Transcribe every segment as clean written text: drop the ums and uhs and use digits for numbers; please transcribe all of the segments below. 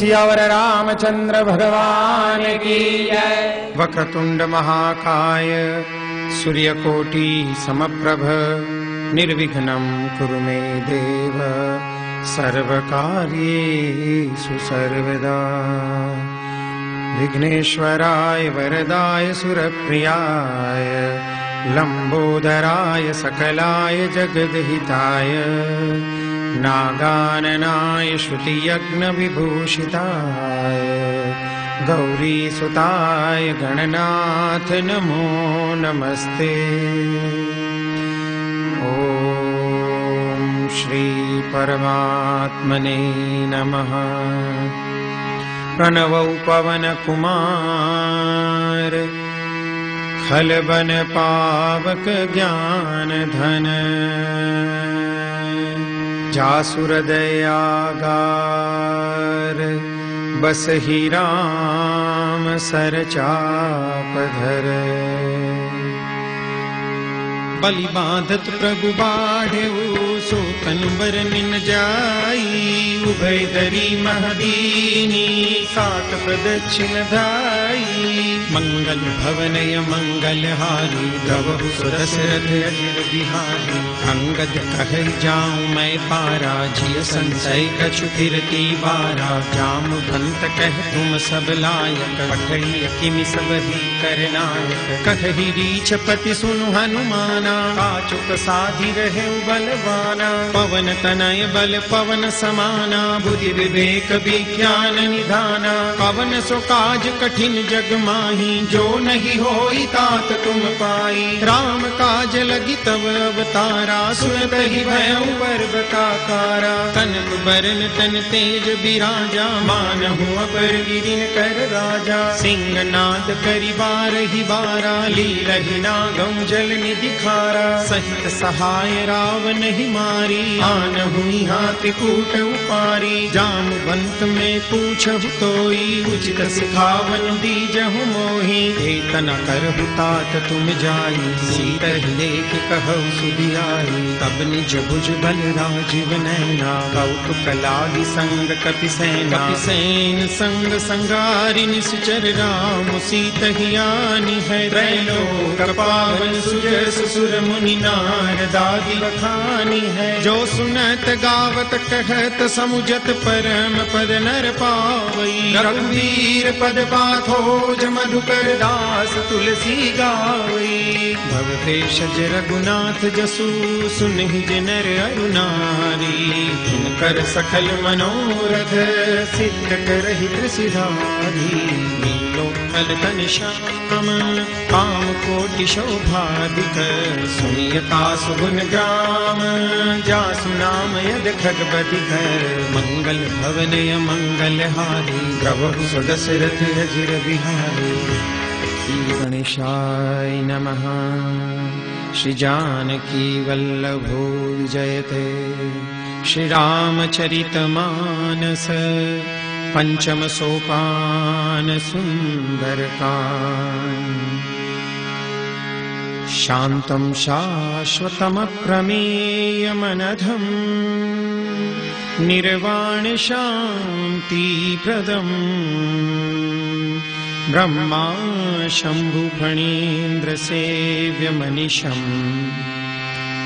सियावर रामचंद्र भगवान की जय। वक्रतुंड महाकाय सूर्यकोटि समप्रभ निर्विघ्नं कुरु मे देव सर्वकार्येषु सर्वदा। विघ्नेश्वराय वरदाय सुरप्रियाय लंबोदराय सकलाय जगद्हिताय नागाननाय श्रुतियज्ञविभूषिताय गौरीसुताय गणनाथ नमो नमस्ते। ओम श्री परमात्मने नमः। प्रणवौ पवन कुमार खलबन पावक ज्ञान धन जासुर दयागार बसहि राम सरचापधर। बलि बांधत प्रभु बाढ़ेऊ सो तन बरनिन जाई उभय दरी महदीनी सात प्रदक्षिण धाई। मंगल भवनय मंगलहारी द्रवहु सुदशरथ अजिर बिहारी। अंगद कहै जाऊं मैं पारा जिय संशय कछु फिरती बारा। जामवंत कह तुम सब लायक पठई किमि सब ही करनायक। कहहि रीछपति सुनु हनुमाना काचुक साधि रहे बलवाना। पवन तनय बल पवन समाना बुद्धि विवेक विज्ञान निधाना। पवन सो काज कठिन जग माही जो नहीं होई तात तुम पाई। राम काज लगी तब अवतारा सुनत ही भयउ पर्वताकारा। तनक बरन तन तेज बिराजा मानहु अपर गिरिन कर राजा। सिंहनाद करि बारहि बारा लीलहि नागम जल निधि खारा। सहित सहाय रावण ही मारी आनहु हाथी कूट उपारी। जामवंत में पूछहु तोई उचित सिखावन दीजहु मोहि। एतना करहु तात तुम जाई सीतहि लेख कहु सुधियाई। तब निज भुज बल राजीव नैना कौतुक लागी संग कपिसेना। कपिसेन संग संगारि निश्चर राम सीतहि आनी है। त्रैलोक पावन सुजस सुर मुनि नारदादि बखानी है। जो सुनत गावत कहत समुझत परम पद नर पावई। रघुवीर पद पाथोज मधुकर दास तुलसी गावई। भव भेषज रघुनाथ जसु सुनहि जिनर अरु नारी। कर सकल मनोरथ सिद्ध करहि त्रिसिधारी। नीलो कल तन श्याम काम कोटि शोभाधिक। सुनियता सुगुन ग्राम जासु नाम यद खगपति घर। मंगल भवनय मंगलहारी द्रवहु सुदशरथ अजिर बिहारी। श्री गणेशाय नमः। श्री जानकी वल्लभो विजयते। श्री रामचरित मानस पंचम सोपान सुंदरकांड। शांतं शाश्वतमप्रमेयमनघं निर्वाण शांति प्रदम्। ब्रह्मा शंभु फणीन्द्र सेव्य मनीषं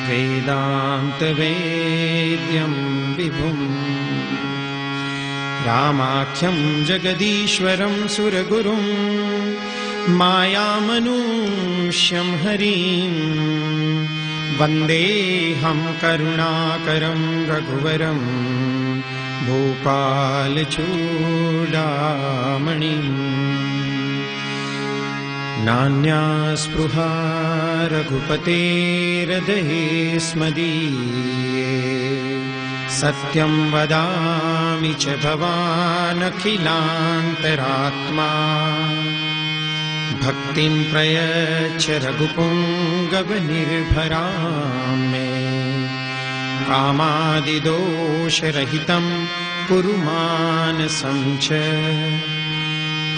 वेदांत वेद्यं विभुम्। रामाख्यं जगदीश्वरं सुरगुरुं मायामनुष्यं हरिं। वन्देऽहं करुणाकरं रघुवरं भूपालचूडामणिम्। नान्या स्पृहा रघुपतेर्हृदये स्मदीये। सत्यं वदामि च भवानखिलान्तरात्मा। भक्तिं प्रयच्छ रघुपुङ्गवनिर्भरां मे। कामादिदोषरहितं कुरु मानसं च।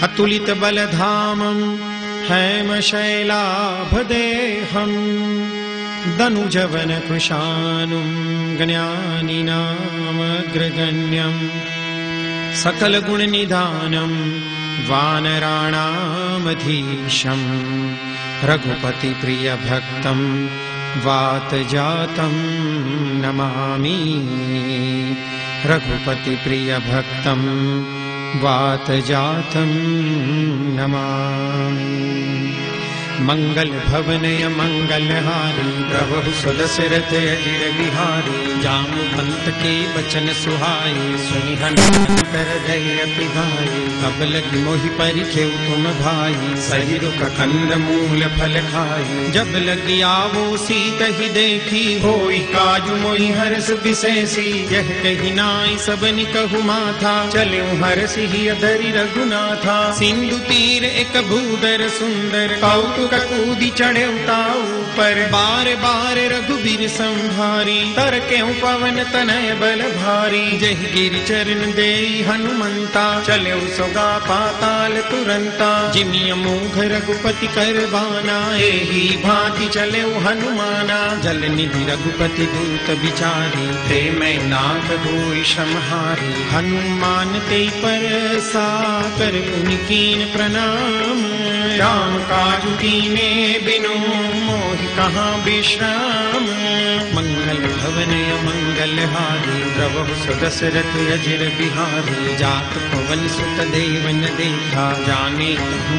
अतुलितबलधामं हैमशैलाभदेहं। दनुजवनकृशानुं ज्ञानिनामग्रगण्यं। सकल गुण निधानम वानराणामधीशम रघुपति प्रिय भक्तम वात जातम नमामि। रघुपति प्रिय भक्तम वात जातम नमामि। मंगल भवनय मंगलहारी प्रभु सुदशरथ अजिर बिहारी। जामु पंत के बचन सुहाए सुनि हनुमत हृदय अति भाई। अब लगी मोहि परिखेउ तुम भाई सही रुख कंद मूल फल खाई। जब लगी आवो सीत ही देखी होई काजु मोहि हर्ष विशेषी। यह कही नाई सबनि कहु माथा चले हर्ष ही अधरि रघुनाथा। सिंधु तीर एक भूदर सुंदर कौतुक कूदी चढ़े उताऊ पर। बार बार रघुबीर संभारी तर क्यों पवन तनय बल भारी। जय गिर चरण देई हनुमंता चले सोगा पाताल तुरंता। जिमिय मोघ रघुपति कर बाना एही भांति चले हनुमाना। जल निधि रघुपति दूत विचारी ते मैं नाथ होई समहारी। हनुमान ते पर साकर पुनिकीन प्रणाम। राम काजु कीने बिनु मोहि कहाँ विश्राम। मंगल भवन मंगल हारी प्रभु सुदशरथ अजिर बिहारी। जात पवन सुत देवन देखा जाने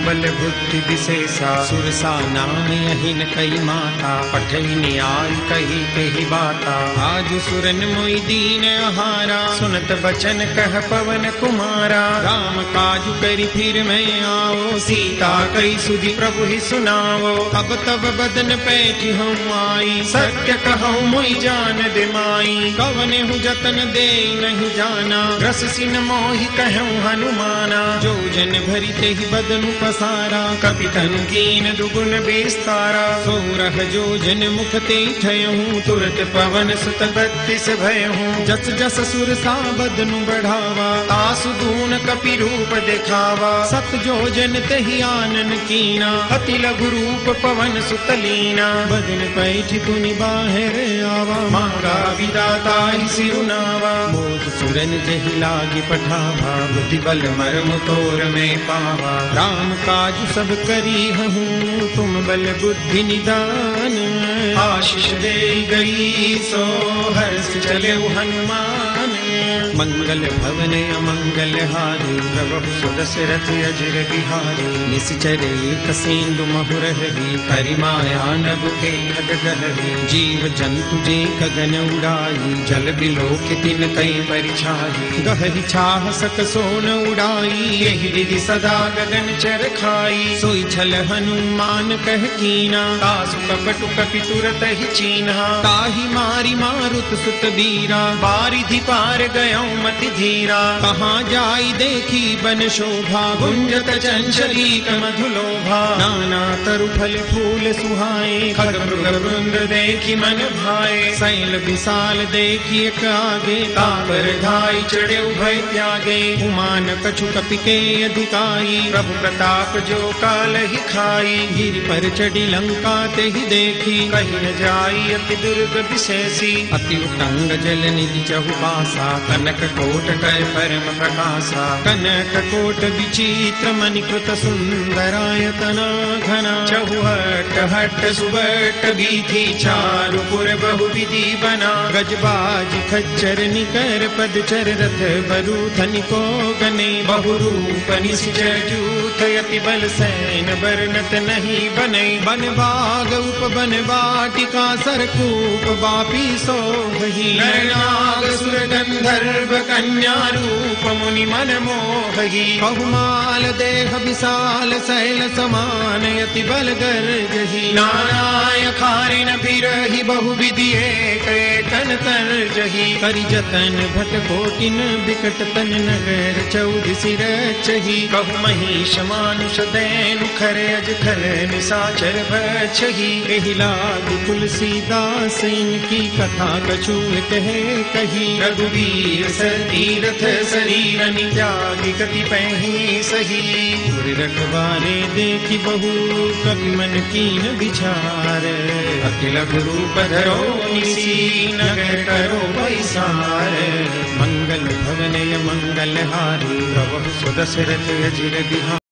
बल बुद्धि विशेषा। सुरसा नाम यही न कई माता पठई न्याय कही कही बाता। आज सुरन मोहि दीन आहारा सुनत बचन कह पवन कुमारा। राम काजु करी फिर मैं आओ सीता कई सुधि प्रभु ही सुनावो। अब तब बदन पैठी हम आई सत्य कहूँ मोहि जान दे माई। कवने हूँ जतन दे नहीं जाना रस सिन मोहि कहूँ हनुमाना। जो जन भरी ते ही बदनु पसारा कपि तनु कीन दुगुन विस्तारा। सोरह जो जन मुख ते ठयहूँ तुरत पवन सुत बत्तीस भयहूँ। जस जस सुरसा बदनु बढ़ावा तासु दून कपि रूप दिखावा। सत जो जन तहि आनन कीना अति लघु रूप पवन सुतलीना। बदन पैठी पुनि बाहर आवा मांगा विदाता ही सिरुनावा। मोद सुरन जहि लागी पठावा बुद्धि बल मर्म तोर में पावा। राम काज सब करी हूँ तुम बल बुद्धि निदान। आशीष दे गई सो हर्ष चले हनुमान। मंगल भवन अमंगल हारी प्रभु सुदशरथ अजिर बिहारी। निश्चर एक सेंदु महुरहरी करिमाया नभ के खगगहरी। जीव जंतु जे गगन उड़ाई जल बिलोक तिन कई परिछाई। गहरी छाह सक सोन उड़ाई यही विधि सदा गगन चर खाई। सोई छल हनुमान कह कीना तासु कपटु कपि तुरत ही चीन्हा। ताहि मारी मारुत सुत बीरा बारिधि पार गयौ मति धीरा। कहाँ जाई देखी बन शोभा गुंजत चंचलीक मधुलोभा। नाना तरु फल फूल सुहाए खग मृग वृंद देखी मन भाए। शैल विशाल देखी एक आगे तापर धाई चढ़े भय त्यागे। उमान कछु कपि के अधिकाई प्रभु प्रताप जो काल ही खाई। गिरि पर चढ़ी लंका ते ही देखी कहीं न जाई अति दुर्ग विशेषी। अति उतंग जल निधि चहुबासा कनक कोट कर परम प्रकाशा। कनक कोट विचित्र मणिकृत सुंदरायतना घना। चहुहट हट सुबट बीथी चारु पुर बहु विधि बना। गजबाज खच्चर निकर पदचर रथ बरु धनिको गने। बहुरूप निश्चर जूथ अति बल सैन बरनत नहीं बने। बन बाग उप बन वाटिका सरकूप बापी सोहि। नाग सुर गंधर्व कन्या रूप मुनि मन मोहि। बहुमाल देह विशाल शैल समान अति बल गर्जहि। नाराय खारिन बिरहि बहु विधि एक तन तर्जहि। करि जतन भट कोटिन बिकट तन नगर चौदि सिर चहि। कहु महिष मानुष दैनु खर अज खर निशाचर बछहि। एहि लाग तुलसीदास इनकी कथा कछु कहे कही। रघुवीर अवसर तीर्थ शरीरन त्यागी कति पहि सही। गुर रखवारे देखी बहु कवि मन कीन विचार। अखिल गुरु पधरो निसी नगर करो पैसार। मंगल भवन मंगल हारी प्रभु सुदशरथ अजिर बिहार।